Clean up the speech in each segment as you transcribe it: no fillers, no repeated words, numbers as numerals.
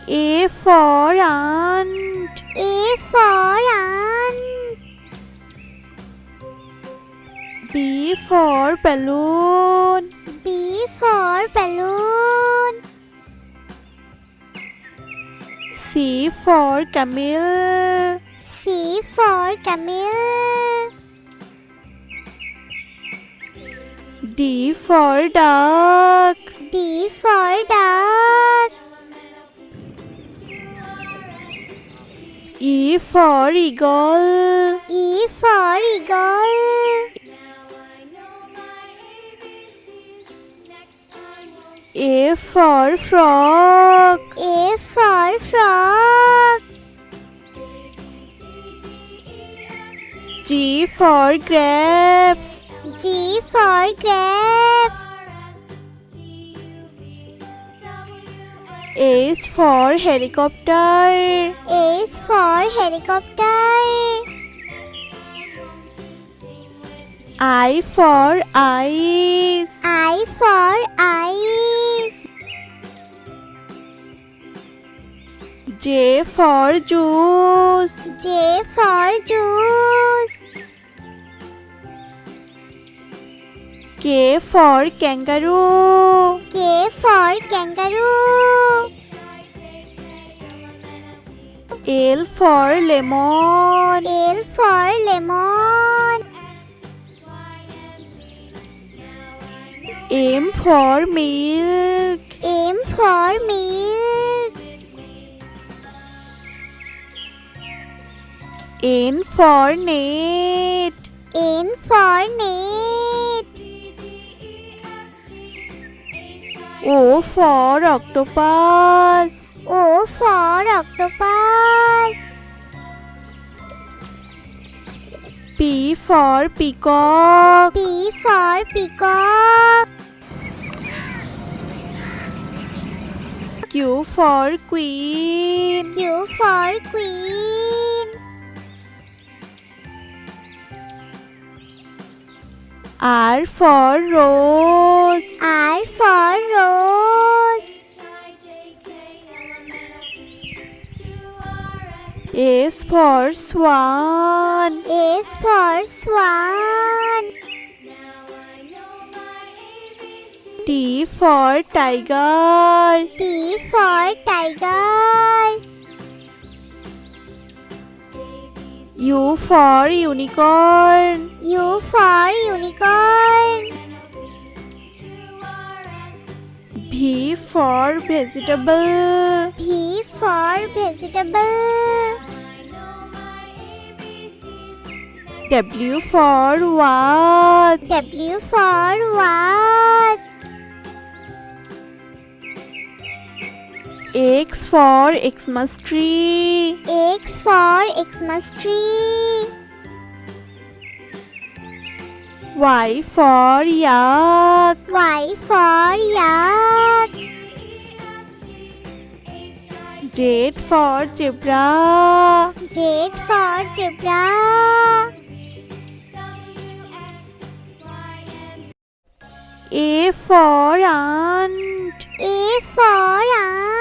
A for ant. A for ant. B for balloon. B for balloon. C for camel. C for camel. D for duck. D for duck. E for eagle. E for eagle. A for frog. A for frog. G for grapes. G for grapes. H for helicopter. H for helicopter. I for ice. I for ice. J for juice. J for juice. K for kangaroo. K for kangaroo. L for lemon. L for lemon. M for milk. M for milk. N for net. N for net. O for octopus. O for octopus. P for peacock. P for peacock. Q for queen. Q for queen. R for rose. R for rose. S for swan. S for swan. T for tiger. T for tiger. U for unicorn. U for unicorn. V for vegetable. V for vegetable. W for what. W for what. X for Xmas tree. X for Xmas tree. Y for yak. Y for yak. Z for zebra. Z for zebra. A for ant. A for ant.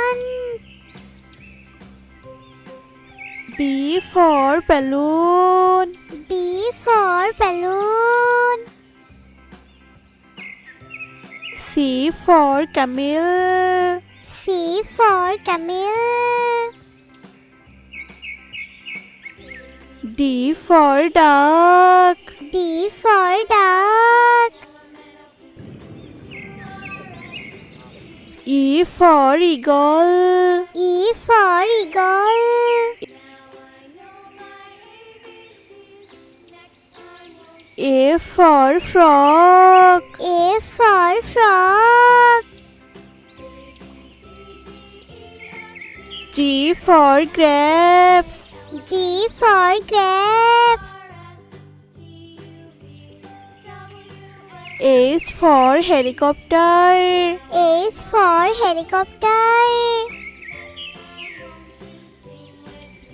B for balloon. B for balloon. C for camel. C for camel. D for duck. D for duck. E for eagle. E for eagle. A for frog. A for frog. G for grapes. G for grapes. H for helicopter. H for helicopter.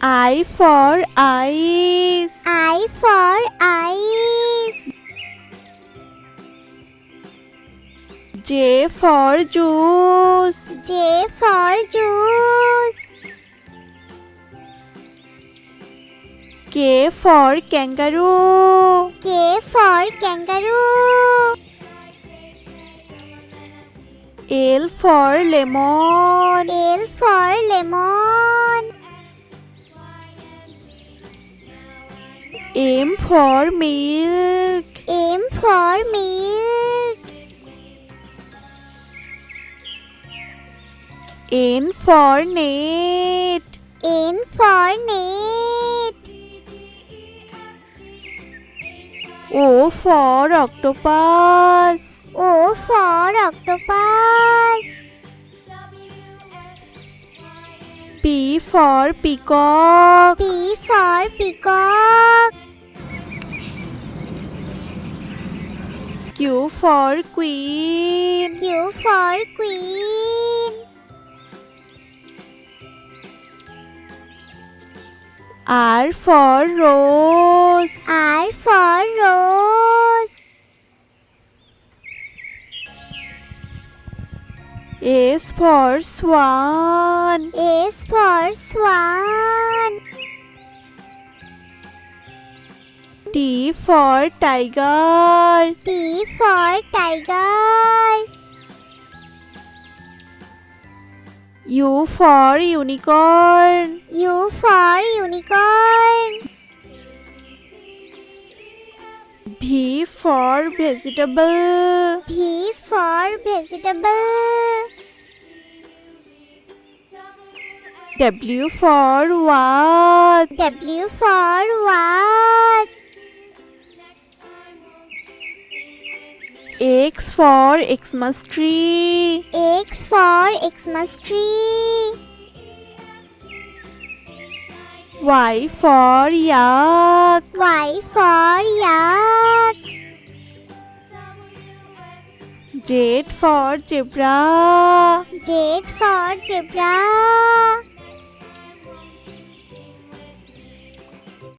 I for ice. I for ice. J for juice. J for juice. K for kangaroo. K for kangaroo. L for lemon. L for lemon. M for milk. M for milk. N for net. N for net. O for octopus. O for octopus. P for peacock. P for peacock. Q for queen. Q for queen. R for rose. R for rose. S for swan. S for swan. T for tiger. T for tiger. U for unicorn. U for unicorn. V for vegetable. V for vegetable. W for what? W for what? X for Xmas tree. X for Xmas tree. Y for yak. Y for yak. Z for zebra. Z for zebra.